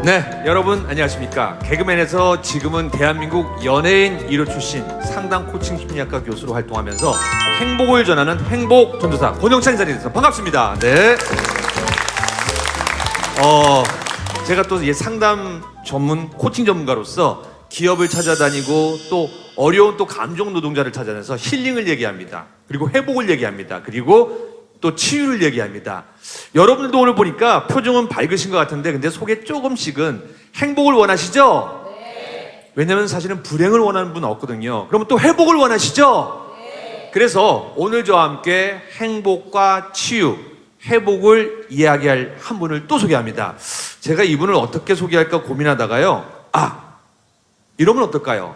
네, 여러분 안녕하십니까. 개그맨에서 지금은 대한민국 연예인 1호 출신 상담 코칭 심리학과 교수로 활동하면서 행복을 전하는 행복 전도사 권영찬 인사드립니다. 반갑습니다. 네. 제가 또 상담 전문 코칭 전문가로서 기업을 찾아다니고 또 어려운 또 감정 노동자를 찾아내서 힐링을 얘기합니다. 그리고 회복을 얘기합니다. 그리고 또 치유를 얘기합니다. 여러분들도 오늘 보니까 표정은 밝으신 것 같은데 근데 속에 조금씩은 행복을 원하시죠? 네. 왜냐면 사실은 불행을 원하는 분은 없거든요. 그러면 또 회복을 원하시죠? 네. 그래서 오늘 저와 함께 행복과 치유, 회복을 이야기할 한 분을 또 소개합니다. 제가 이분을 어떻게 소개할까 고민하다가요. 이러면 어떨까요?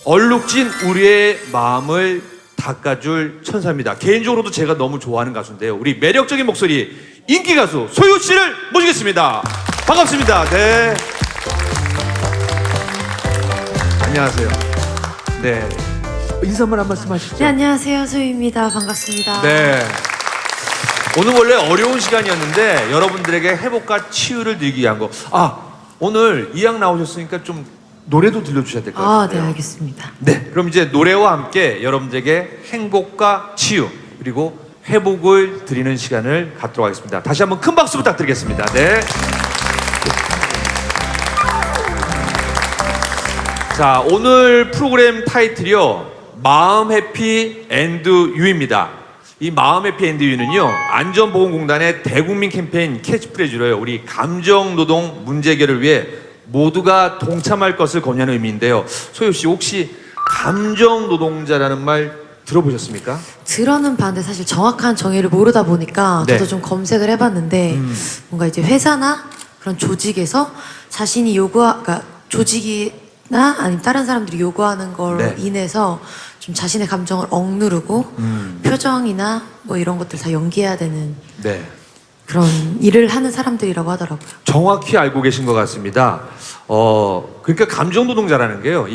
얼룩진 우리의 마음을 닦아줄 천사입니다. 개인적으로도 제가 너무 좋아하는 가수인데요. 우리 매력적인 목소리 인기 가수 소유 씨를 모시겠습니다. 반갑습니다. 네. 안녕하세요. 네. 인사만 한 말씀 하시죠. 네, 안녕하세요. 소유입니다. 반갑습니다. 네. 오늘 원래 어려운 시간이었는데 여러분들에게 회복과 치유를 드리기 위한 거. 오늘 이왕 나오셨으니까 좀 노래도 들려주셔야 될 것 같아요. 네, 알겠습니다. 네, 그럼 이제 노래와 함께 여러분들에게 행복과 치유 그리고 회복을 드리는 시간을 갖도록 하겠습니다. 다시 한번 큰 박수 부탁드리겠습니다. 네. 자, 오늘 프로그램 타이틀이요. 마음 해피 앤드 유입니다. 이 마음 해피 앤드 유는요. 안전보건공단의 대국민 캠페인 캐치프레이즈로요. 우리 감정노동 문제 해결을 위해 모두가 동참할 것을 권유하는 의미인데요. 소유 씨 혹시 감정노동자라는 말 들어보셨습니까? 들어는 봤는데 사실 정확한 정의를 모르다 보니까 네. 저도 좀 검색을 해봤는데 뭔가 이제 회사나 그런 조직에서 자신이 그러니까 조직이나 아니면 다른 사람들이 요구하는 걸로 네. 인해서 좀 자신의 감정을 억누르고 표정이나 뭐 이런 것들 다 연기해야 되는 네. 그런 일을 하는 사람들이라고 하더라고요. 정확히 알고 계신 것 같습니다. 그러니까 감정노동자라는 게요.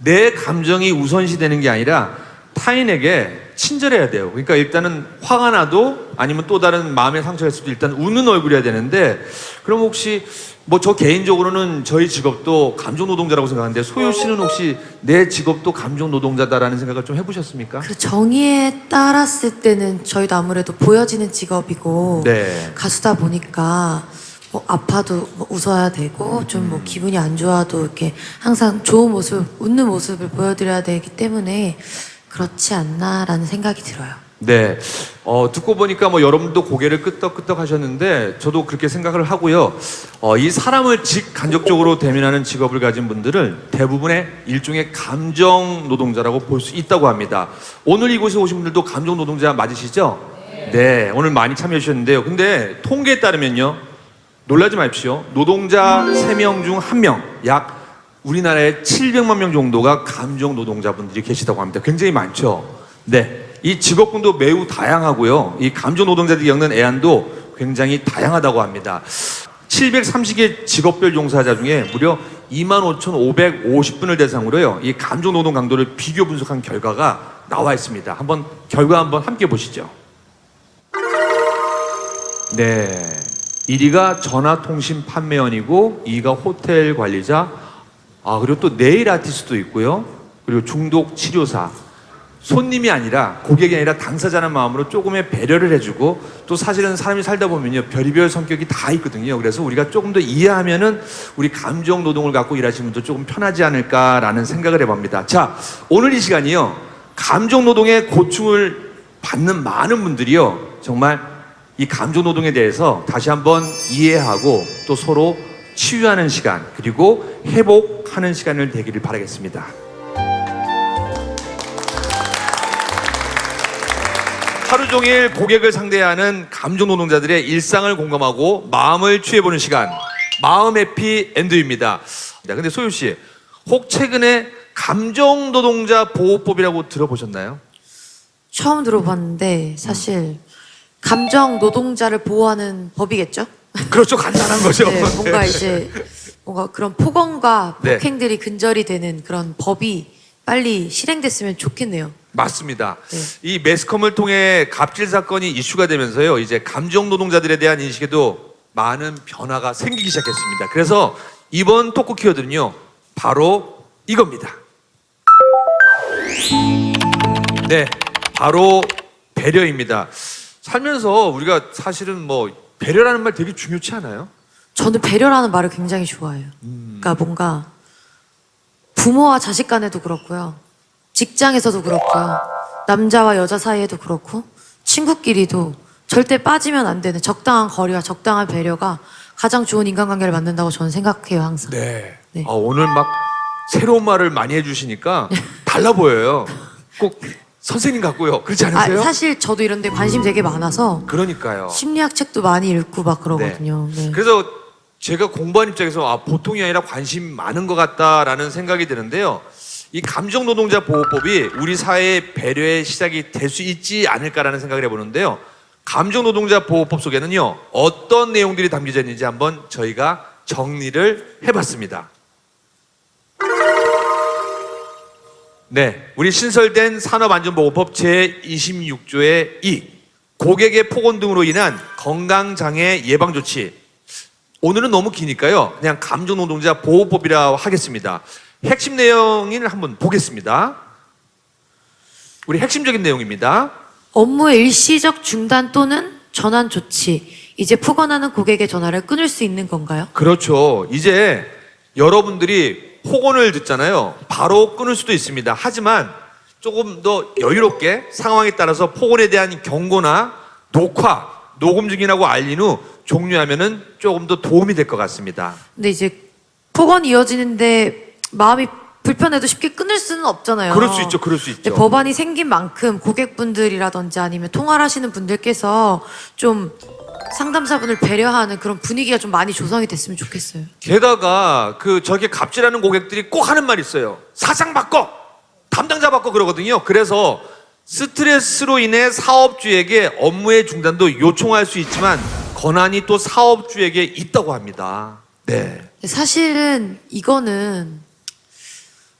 내 감정이 우선시 되는 게 아니라 타인에게 친절해야 돼요. 그러니까 일단은 화가 나도 아니면 또 다른 마음의 상처가 있을 때 일단 웃는 얼굴이어야 되는데 그럼 혹시 뭐 저 개인적으로는 저희 직업도 감정노동자라고 생각하는데 소유 씨는 혹시 내 직업도 감정노동자다라는 생각을 좀 해보셨습니까? 그 정의에 따랐을 때는 저희도 아무래도 보여지는 직업이고 네. 가수다 보니까 뭐 아파도 뭐 웃어야 되고 좀 뭐 기분이 안 좋아도 이렇게 항상 좋은 모습, 웃는 모습을 보여드려야 되기 때문에 그렇지 않나라는 생각이 들어요. 네. 듣고 보니까 뭐 여러분도 고개를 끄덕끄덕 하셨는데 저도 그렇게 생각을 하고요. 이 사람을 직간접적으로 대면하는 직업을 가진 분들은 대부분의 일종의 감정 노동자라고 볼 수 있다고 합니다. 오늘 이곳에 오신 분들도 감정 노동자 맞으시죠? 네. 오늘 많이 참여해 주셨는데요. 근데 통계에 따르면요. 놀라지 마십시오. 노동자 3명 중 1명, 약 우리나라에 700만 명 정도가 감정 노동자분들이 계시다고 합니다. 굉장히 많죠? 네. 이 직업군도 매우 다양하고요. 이 감정 노동자들이 겪는 애환도 굉장히 다양하다고 합니다. 730개 직업별 종사자 중에 무려 25,550분을 대상으로요. 이 감정 노동 강도를 비교 분석한 결과가 나와 있습니다. 결과 한번 함께 보시죠. 네. 1위가 전화통신 판매원이고 2위가 호텔 관리자, 그리고 또 네일 아티스트도 있고요. 그리고 중독 치료사. 손님이 아니라 고객이 아니라 당사자는 마음으로 조금의 배려를 해주고 또 사실은 사람이 살다 보면요 별의별 성격이 다 있거든요. 그래서 우리가 조금 더 이해하면은 우리 감정 노동을 갖고 일하시는 분도 조금 편하지 않을까라는 생각을 해봅니다. 자, 오늘 이 시간이요 감정 노동의 고충을 받는 많은 분들이요 정말 이 감정 노동에 대해서 다시 한번 이해하고 또 서로 치유하는 시간 그리고 회복하는 시간을 되기를 바라겠습니다. 하루 종일 고객을 상대하는 감정 노동자들의 일상을 공감하고 마음을 취해보는 시간 마음 해피 앤드입니다. 근데 소유 씨, 혹 최근에 감정 노동자 보호법이라고 들어보셨나요? 처음 들어봤는데 사실 감정 노동자를 보호하는 법이겠죠? 그렇죠, 간단한 거죠. 네, 뭔가 이제 뭔가 그런 폭언과 네. 폭행들이 근절이 되는 그런 법이 빨리 실행됐으면 좋겠네요. 맞습니다. 네. 이 매스컴을 통해 갑질 사건이 이슈가 되면서요, 이제 감정 노동자들에 대한 인식에도 많은 변화가 생기기 시작했습니다. 그래서 이번 토크 키워드는요, 바로 이겁니다. 네, 바로 배려입니다. 살면서 우리가 사실은 뭐 배려라는 말 되게 중요치 않아요? 저는 배려라는 말을 굉장히 좋아해요. 그러니까 뭔가 부모와 자식 간에도 그렇고요. 직장에서도 그렇고요. 남자와 여자 사이에도 그렇고 친구끼리도 절대 빠지면 안 되는 적당한 거리와 적당한 배려가 가장 좋은 인간관계를 만든다고 저는 생각해요, 항상. 네. 네. 오늘 막 새로운 말을 많이 해주시니까 달라 보여요. 꼭 선생님 같고요. 그렇지 않으세요? 사실 저도 이런 데 관심 되게 많아서 그러니까요. 심리학 책도 많이 읽고 막 그러거든요. 네. 그래서 제가 공부한 입장에서 보통이 아니라 관심 많은 것 같다라는 생각이 드는데요. 이 감정노동자보호법이 우리 사회의 배려의 시작이 될 수 있지 않을까라는 생각을 해보는데요. 감정노동자보호법 속에는요, 어떤 내용들이 담겨져 있는지 한번 저희가 정리를 해봤습니다. 네, 우리 신설된 산업안전보호법 제26조의 2, 고객의 폭언 등으로 인한 건강장애 예방조치. 오늘은 너무 기니까요, 그냥 감정노동자보호법이라고 하겠습니다. 핵심 내용을 한번 보겠습니다. 우리 핵심적인 내용입니다. 업무의 일시적 중단 또는 전환 조치. 이제 폭언하는 고객의 전화를 끊을 수 있는 건가요? 그렇죠. 이제 여러분들이 폭언을 듣잖아요. 바로 끊을 수도 있습니다. 하지만 조금 더 여유롭게 상황에 따라서 폭언에 대한 경고나 녹화, 녹음 중이라고 알린 후 종료하면은 조금 더 도움이 될 것 같습니다. 근데 이제 폭언이 이어지는데 마음이 불편해도 쉽게 끊을 수는 없잖아요. 그럴 수 있죠. 그럴 수 근데 있죠. 법안이 생긴 만큼 고객분들이라든지 아니면 통화를 하시는 분들께서 좀 상담사분을 배려하는 그런 분위기가 좀 많이 조성이 됐으면 좋겠어요. 게다가 저렇게 갑질하는 고객들이 꼭 하는 말이 있어요. 사장 바꿔! 담당자 바꿔! 그러거든요. 그래서 스트레스로 인해 사업주에게 업무의 중단도 요청할 수 있지만 권한이 또 사업주에게 있다고 합니다. 네. 사실은 이거는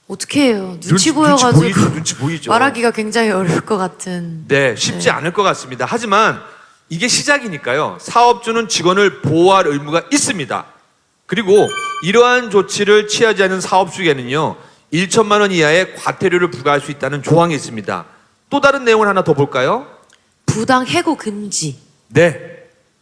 어떻게 해요? 눈치 눈치 보여가지고 보이죠. 눈치 보이죠. 말하기가 굉장히 어려울 것 같은. 네, 쉽지 않을 것 같습니다. 하지만 이게 시작이니까요. 사업주는 직원을 보호할 의무가 있습니다. 그리고 이러한 조치를 취하지 않은 사업주에게는요, 1천만 원 이하의 과태료를 부과할 수 있다는 조항이 있습니다. 또 다른 내용을 하나 더 볼까요? 부당 해고 금지. 네.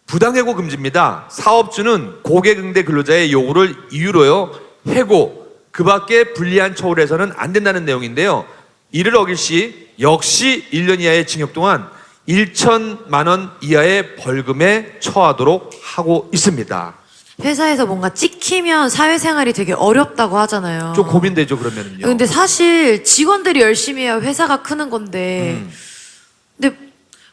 부당해고 금지입니다. 사업주는 고객 응대 근로자의 요구를 이유로요, 해고, 그 밖에 불리한 처우를 해서는 안 된다는 내용인데요. 이를 어길 시 역시 1년 이하의 징역 동안 1천만 원 이하의 벌금에 처하도록 하고 있습니다. 회사에서 뭔가 찍히면 사회생활이 되게 어렵다고 하잖아요. 좀 고민되죠, 그러면은요. 근데 사실 직원들이 열심히 해야 회사가 크는 건데 근데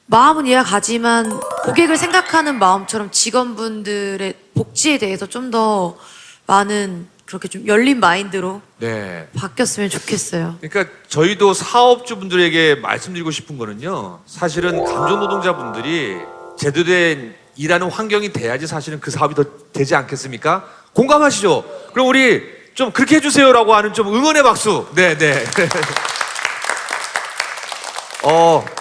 마음은 이해가 가지만 고객을 생각하는 마음처럼 직원분들의 복지에 대해서 좀 더 많은 그렇게 좀 열린 마인드로 네. 바뀌었으면 좋겠어요. 그러니까 저희도 사업주분들에게 말씀드리고 싶은 거는요, 사실은 감정노동자분들이 제대로 된 일하는 환경이 돼야지 사실은 그 사업이 더 되지 않겠습니까? 공감하시죠? 그럼 우리 좀 그렇게 해주세요라고 하는 좀 응원의 박수. 네네.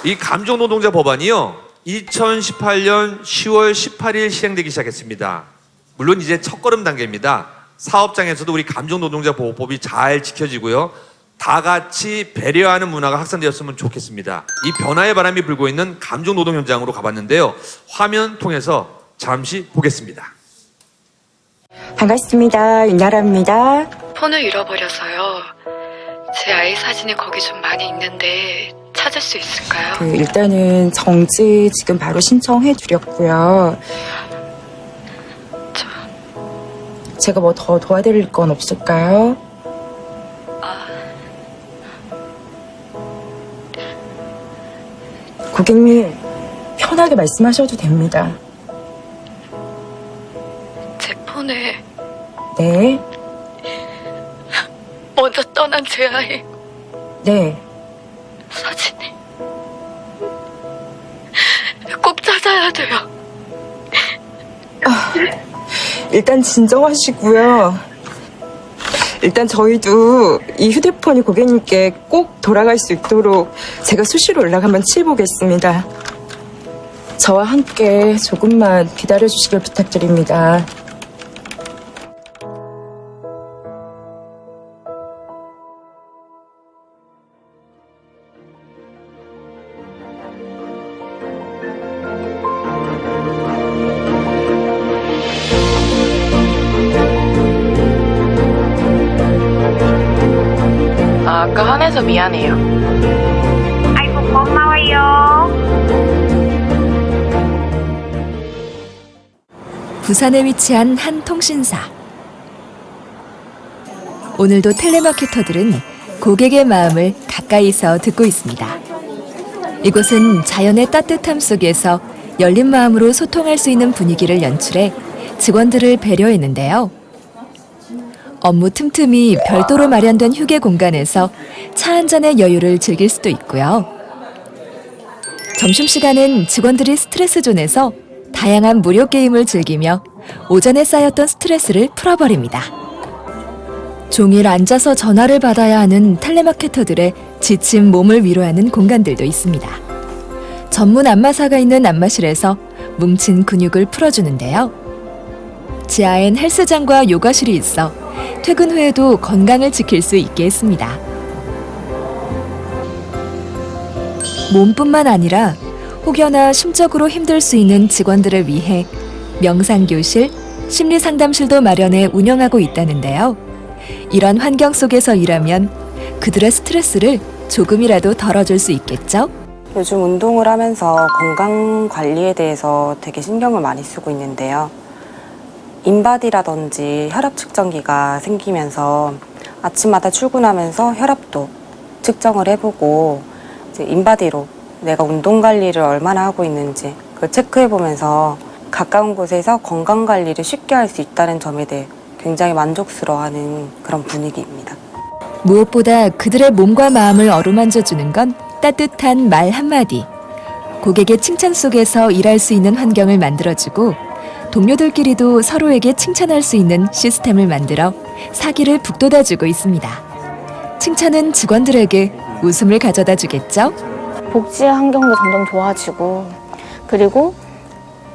이 감정노동자 법안이요, 2018년 10월 18일 시행되기 시작했습니다. 물론 이제 첫걸음 단계입니다. 사업장에서도 우리 감정노동자 보호법이 잘 지켜지고요, 다 같이 배려하는 문화가 확산되었으면 좋겠습니다. 이 변화의 바람이 불고 있는 감정노동 현장으로 가봤는데요. 화면 통해서 잠시 보겠습니다. 반갑습니다. 윤나라입니다. 폰을 잃어버려서요. 제 아이 사진이 거기 좀 많이 있는데 찾을 수 있을까요? 일단은 정지 지금 바로 신청해 드렸고요. 제가 뭐 더 도와드릴 건 없을까요? 고객님, 편하게 말씀하셔도 됩니다. 제 폰에 네, 먼저 떠난 제 아이 네. 사진이 꼭 찾아야 돼요. 일단 진정하시고요. 일단 저희도 이 휴대폰이 고객님께 꼭 돌아갈 수 있도록 제가 수시로 연락 한번 치보겠습니다. 저와 함께 조금만 기다려주시길 부탁드립니다. 아까 화내서 미안해요. 아이고 고마워요. 부산에 위치한 한 통신사. 오늘도 텔레마케터들은 고객의 마음을 가까이서 듣고 있습니다. 이곳은 자연의 따뜻함 속에서 열린 마음으로 소통할 수 있는 분위기를 연출해 직원들을 배려했는데요. 업무 틈틈이 별도로 마련된 휴게 공간에서 차 한 잔의 여유를 즐길 수도 있고요. 점심시간엔 직원들이 스트레스 존에서 다양한 무료 게임을 즐기며 오전에 쌓였던 스트레스를 풀어버립니다. 종일 앉아서 전화를 받아야 하는 텔레마케터들의 지친 몸을 위로하는 공간들도 있습니다. 전문 안마사가 있는 안마실에서 뭉친 근육을 풀어주는데요. 지하엔 헬스장과 요가실이 있어 퇴근 후에도 건강을 지킬 수 있게 했습니다. 몸뿐만 아니라 혹여나 심적으로 힘들 수 있는 직원들을 위해 명상교실, 심리상담실도 마련해 운영하고 있다는데요. 이런 환경 속에서 일하면 그들의 스트레스를 조금이라도 덜어줄 수 있겠죠? 요즘 운동을 하면서 건강 관리에 대해서 되게 신경을 많이 쓰고 있는데요. 인바디라든지 혈압 측정기가 생기면서 아침마다 출근하면서 혈압도 측정을 해보고 이제 인바디로 내가 운동 관리를 얼마나 하고 있는지 그걸 체크해보면서 가까운 곳에서 건강 관리를 쉽게 할 수 있다는 점에 대해 굉장히 만족스러워하는 그런 분위기입니다. 무엇보다 그들의 몸과 마음을 어루만져주는 건 따뜻한 말 한마디. 고객의 칭찬 속에서 일할 수 있는 환경을 만들어주고 동료들끼리도 서로에게 칭찬할 수 있는 시스템을 만들어 사기를 북돋아주고 있습니다. 칭찬은 직원들에게 웃음을 가져다 주겠죠? 복지 환경도 점점 좋아지고, 그리고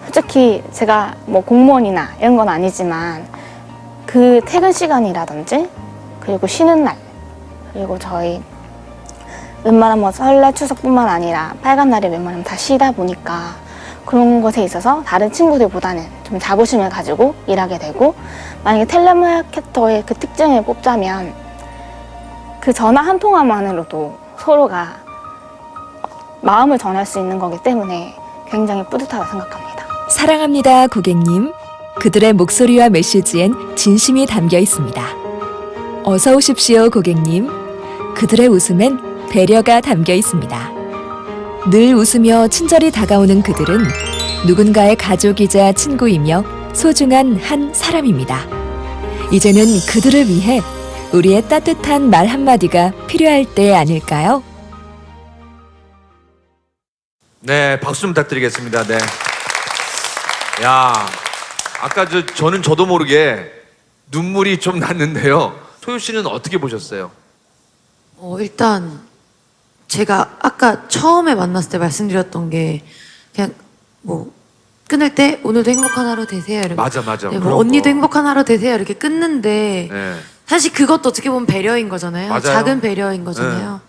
솔직히 제가 뭐 공무원이나 이런 건 아니지만 그 퇴근 시간이라든지 그리고 쉬는 날, 그리고 저희 웬만하면 뭐 설날 추석뿐만 아니라 빨간 날에 웬만하면 다 쉬다 보니까 그런 것에 있어서 다른 친구들보다는 좀 자부심을 가지고 일하게 되고, 만약에 텔레마케터의 그 특징을 뽑자면 그 전화 한 통화만으로도 서로가 마음을 전할 수 있는 거기 때문에 굉장히 뿌듯하다고 생각합니다. 사랑합니다, 고객님. 그들의 목소리와 메시지엔 진심이 담겨 있습니다. 어서 오십시오, 고객님. 그들의 웃음엔 배려가 담겨 있습니다. 늘 웃으며 친절히 다가오는 그들은 누군가의 가족이자 친구이며 소중한 한 사람입니다. 이제는 그들을 위해 우리의 따뜻한 말 한마디가 필요할 때 아닐까요? 네, 박수 좀 부탁드리겠습니다. 네. 야, 아까 저도 모르게 눈물이 좀 났는데요. 소유 씨는 어떻게 보셨어요? 일단 제가 아까 처음에 만났을 때 말씀드렸던 게 그냥 뭐 끊을 때 오늘도 행복한 하루 되세요 이렇게. 맞아. 네, 그런 뭐 언니도 거. 행복한 하루 되세요 이렇게 끊는데 네. 사실 그것도 어떻게 보면 배려인 거잖아요. 맞아요. 작은 배려인 거잖아요.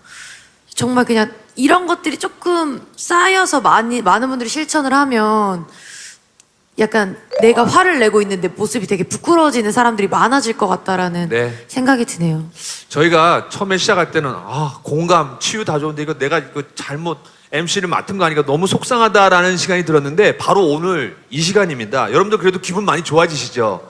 정말 그냥 이런 것들이 조금 쌓여서 많은 분들이 실천을 하면 약간 내가 화를 내고 있는데 모습이 되게 부끄러워지는 사람들이 많아질 것 같다라는 네. 생각이 드네요. 저희가 처음에 시작할 때는 공감, 치유 다 좋은데 내가 잘못 MC를 맡은 거 아니까 너무 속상하다라는 시간이 들었는데 바로 오늘 이 시간입니다. 여러분들 그래도 기분 많이 좋아지시죠?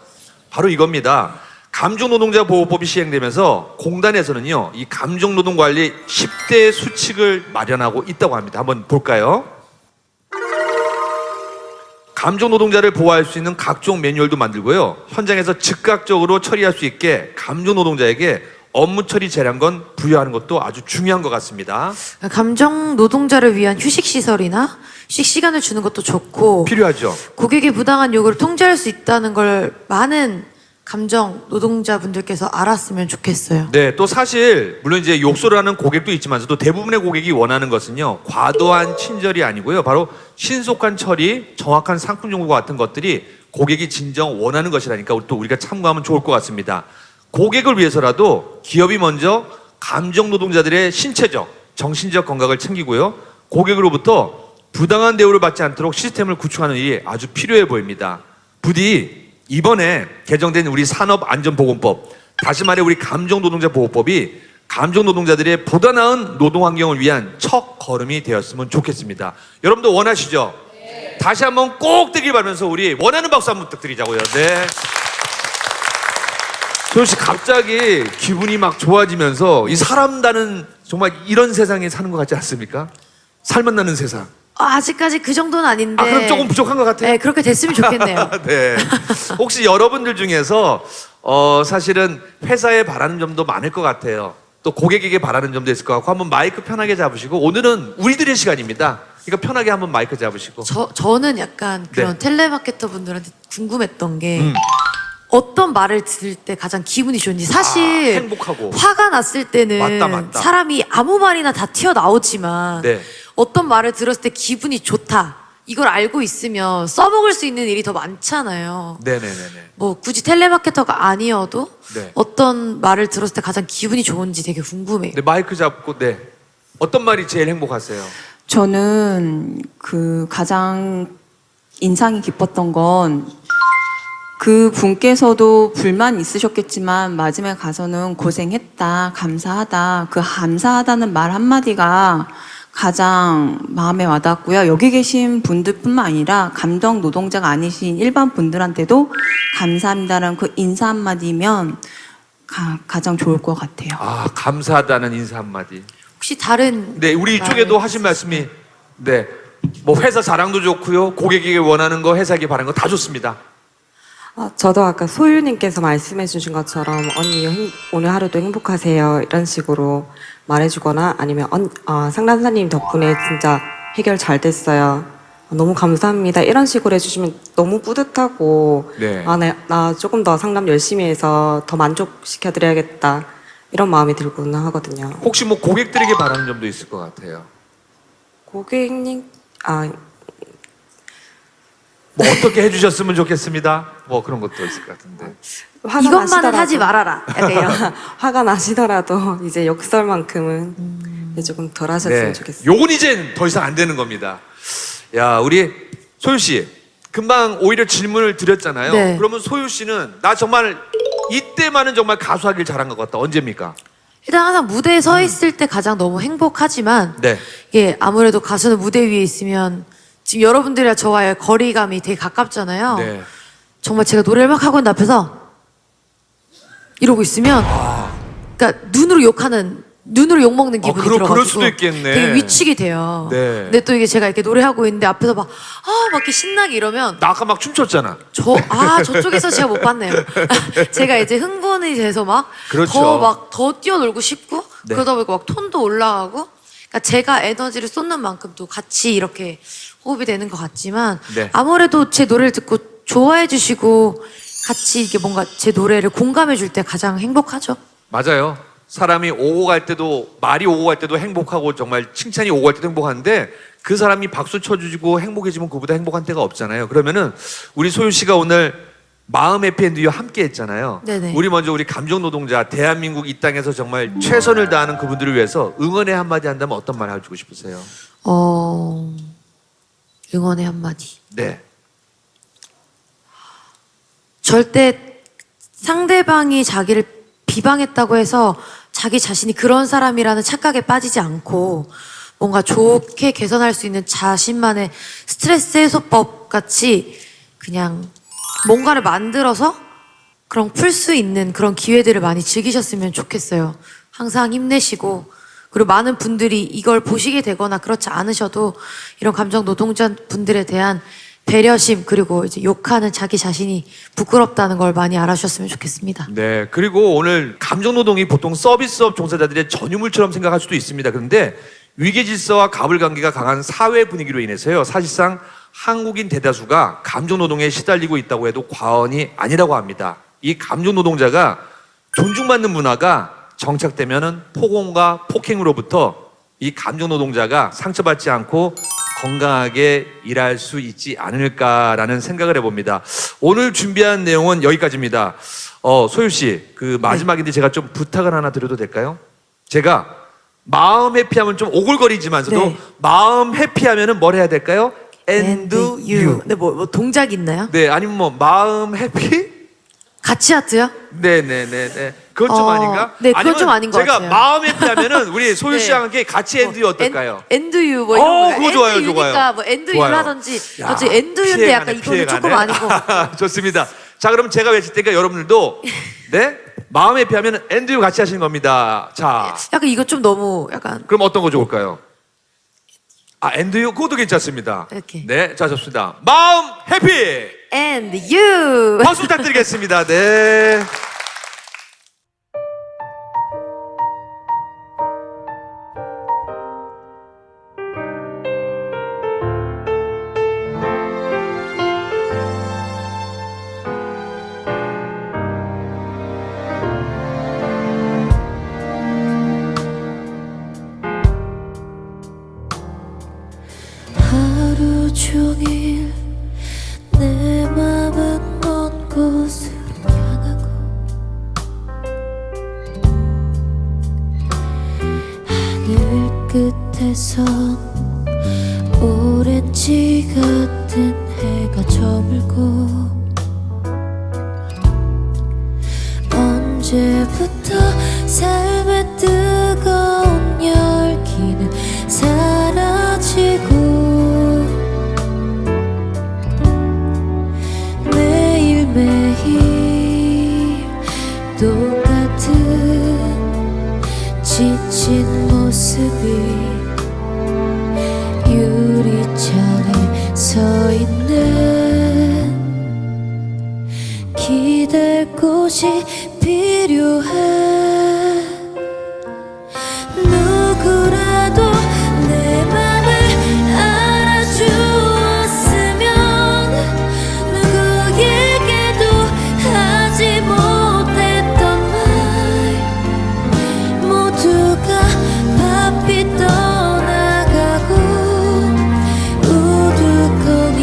바로 이겁니다. 감정노동자보호법이 시행되면서 공단에서는요, 이 감정노동관리 10대 수칙을 마련하고 있다고 합니다. 한번 볼까요? 감정노동자를 보호할 수 있는 각종 매뉴얼도 만들고요. 현장에서 즉각적으로 처리할 수 있게 감정노동자에게 업무 처리 재량권 부여하는 것도 아주 중요한 것 같습니다. 감정 노동자를 위한 휴식 시설이나 휴식 시간을 주는 것도 좋고 필요하죠. 고객의 부당한 요구를 통제할 수 있다는 걸 많은 감정 노동자분들께서 알았으면 좋겠어요. 네, 또 사실 물론 이제 욕설을 하는 고객도 있지만서도 대부분의 고객이 원하는 것은요, 과도한 친절이 아니고요, 바로 신속한 처리, 정확한 상품 정보 같은 것들이 고객이 진정 원하는 것이라니까 또 우리가 참고하면 좋을 것 같습니다. 고객을 위해서라도 기업이 먼저 감정 노동자들의 신체적, 정신적 건강을 챙기고요, 고객으로부터 부당한 대우를 받지 않도록 시스템을 구축하는 일이 아주 필요해 보입니다. 부디 이번에 개정된 우리 산업안전보건법, 다시 말해 우리 감정노동자보호법이 감정노동자들의 보다 나은 노동환경을 위한 첫 걸음이 되었으면 좋겠습니다. 여러분도 원하시죠? 네. 다시 한번 꼭 되길 바라면서 우리 원하는 박수 한번 부탁드리자고요. 네. 소연 씨, 갑자기 기분이 막 좋아지면서 이 사람다는 정말 이런 세상에 사는 것 같지 않습니까? 살맛 나는 세상. 아직까지 그 정도는 아닌데. 아, 그럼 조금 부족한 것 같아요? 네, 그렇게 됐으면 좋겠네요. 네. 혹시 여러분들 중에서 사실은 회사에 바라는 점도 많을 것 같아요. 또 고객에게 바라는 점도 있을 것 같고, 한번 마이크 편하게 잡으시고, 오늘은 우리들의 시간입니다. 그러니까 편하게 한번 마이크 잡으시고. 저는 약간 그런 네. 텔레마케터 분들한테 궁금했던 게 어떤 말을 들을 때 가장 기분이 좋은지. 사실 행복하고. 화가 났을 때는 맞다. 사람이 아무 말이나 다 튀어나오지만 네. 어떤 말을 들었을 때 기분이 좋다, 이걸 알고 있으면 써먹을 수 있는 일이 더 많잖아요. 네네네네. 뭐 굳이 텔레마케터가 아니어도 네. 어떤 말을 들었을 때 가장 기분이 좋은지 되게 궁금해요. 네, 마이크 잡고, 네. 어떤 말이 제일 행복하세요? 저는 그 가장 인상이 깊었던 건 그 분께서도 불만 있으셨겠지만 마지막에 가서는 고생했다, 감사하다, 그 감사하다는 말 한마디가 가장 마음에 와닿았고요. 여기 계신 분들뿐만 아니라 감정 노동자가 아니신 일반 분들한테도 감사합니다라는 그 인사 한마디면 가장 좋을 것 같아요. 아, 감사하다는 인사 한마디. 혹시 다른 네, 우리 이쪽에도 하신 말씀이, 네. 뭐 회사 자랑도 좋고요, 고객에게 원하는 거, 회사에게 바라는 거 다 좋습니다. 저도 아까 소유님께서 말씀해 주신 것처럼 언니 오늘 하루도 행복하세요 이런 식으로 말해주거나 아니면 상담사님 덕분에 진짜 해결 잘 됐어요, 너무 감사합니다, 이런 식으로 해주시면 너무 뿌듯하고 네. 나 조금 더 상담 열심히 해서 더 만족시켜드려야겠다 이런 마음이 들곤 하거든요. 혹시 뭐 고객들에게 바라는 점도 있을 것 같아요. 고객님 뭐 어떻게 해주셨으면 좋겠습니다. 뭐 그런 것도 있을 것 같은데. 화가 이것만은 나시더라도- 하지 말아라, 약간 이런. 화가 나시더라도 이제 욕설만큼은 조금 덜 하셨으면 좋겠어요. 요건 이젠 더 이상 안 되는 겁니다. 야, 우리 소유 씨, 금방 오히려 질문을 드렸잖아요. 네. 그러면 소유 씨는 나 정말 이때만은 정말 가수하길 잘한 것 같다. 언제입니까? 일단 항상 무대에 서 있을 때 가장 너무 행복하지만 네. 이게 아무래도 가수는 무대 위에 있으면 지금 여러분들이랑 저와의 거리감이 되게 가깝잖아요. 네. 정말 제가 노래를 막 하고 있는 앞에서 이러고 있으면 그러니까 눈으로 욕먹는 기분이 그럴 들어가지고 수도 있겠네. 되게 위축이 돼요. 네. 근데 또 이게 제가 이렇게 노래하고 있는데 앞에서 막 이렇게 신나게 이러면 나 아까 막 춤췄잖아. 저쪽에서 제가 못 봤네요. 제가 이제 흥분이 돼서 그렇죠. 더 뛰어놀고 싶고 네. 그러다 보니까 막 톤도 올라가고, 그러니까 제가 에너지를 쏟는 만큼 또 같이 이렇게 호흡이 되는 것 같지만 네. 아무래도 제 노래를 듣고 좋아해 주시고 같이 이게 뭔가 제 노래를 공감해 줄 때 가장 행복하죠. 맞아요. 사람이 오고 갈 때도, 말이 오고 갈 때도 행복하고 정말 칭찬이 오고 갈 때도 행복한데 그 사람이 박수 쳐주고 행복해지면 그보다 행복한 때가 없잖아요. 그러면은 우리 소유 씨가 오늘 마음 해피엔드와 함께 했잖아요. 네네. 우리 먼저 우리 감정 노동자, 대한민국 이 땅에서 정말 최선을 다하는 그분들을 위해서 응원의 한마디 한다면 어떤 말 해주고 싶으세요? 응원의 한마디. 네. 절대 상대방이 자기를 비방했다고 해서 자기 자신이 그런 사람이라는 착각에 빠지지 않고 뭔가 좋게 개선할 수 있는 자신만의 스트레스 해소법 같이 그냥 뭔가를 만들어서 그런 풀 수 있는 그런 기회들을 많이 즐기셨으면 좋겠어요. 항상 힘내시고, 그리고 많은 분들이 이걸 보시게 되거나 그렇지 않으셔도 이런 감정 노동자 분들에 대한 배려심, 그리고 이제 욕하는 자기 자신이 부끄럽다는 걸 많이 알아주셨으면 좋겠습니다. 네. 그리고 오늘 감정노동이 보통 서비스업 종사자들의 전유물처럼 생각할 수도 있습니다. 그런데 위계질서와 가불관계가 강한 사회 분위기로 인해서요, 사실상 한국인 대다수가 감정노동에 시달리고 있다고 해도 과언이 아니라고 합니다. 이 감정 노동자가 존중받는 문화가 정착되면은 폭언과 폭행으로부터 이 감정 노동자가 상처받지 않고 건강하게 일할 수 있지 않을까라는 생각을 해봅니다. 오늘 준비한 내용은 여기까지입니다. 소율 씨, 그 마지막인데 제가 좀 부탁을 하나 드려도 될까요? 제가 마음 해피하면 좀 오글거리지만서도 네. 마음 해피하면은 뭘 해야 될까요? And you. 네, 뭐 동작 있나요? 네, 아니면 뭐 마음 해피? 같이 하트요? 네네네네. 그건 좀 아닌가? 네, 그건 좀 아닌 것 제가 같아요. 마음 해피하면은 우리 소율 네. 씨와 함께 같이 엔드 유 어떨까요? 엔드 유 뭐 이런 거. 그거 좋아요, 엔드 유니까 좋아요. 뭐 엔드 좋아요. 유라든지. 야, 어차피 엔드 유인데 약간 피해가네, 이거는 조금 피해가네. 아닌 것 같아요. 좋습니다. 자, 그럼 제가 외칠 테니까 여러분들도 네 마음 해피하면 엔드 유 같이 하시는 겁니다. 자, 약간 이거 좀 너무 약간 그럼 어떤 거 좋을까요? 엔드 유 그것도 괜찮습니다. 이렇게. 네, 자 좋습니다. 마음 해피 and you. 박수 부탁드리겠습니다. 네. 하루 종일 내 맘은 먼 곳으로 향하고 하늘 끝에선 오렌지 같은 해가 저물고 언제부터 삶의 뜨거운 열기는 사라지고 매일매일 똑같은 지친 모습이 유리창에 서 있는 기댈 곳이 필요해 누구라도 내 맘을 알아주었으면 누구에게도 하지 못했던 말 모두가 바삐 떠나가고 우두커니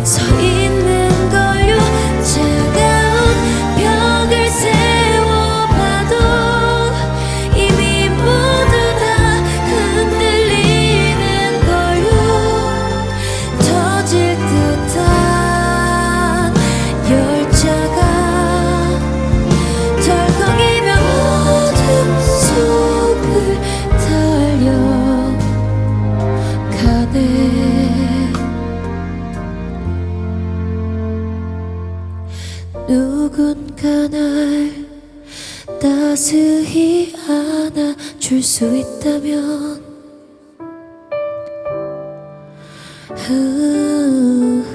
서 있는 걸요 차가운 벽을 세워봐도 이미 모두 다 흔들리는 걸요 터질 듯한 열차가 덜컹이며 어둠 속을 달려가네 누군가 날 따스히 안아줄 수 있다면 흐흐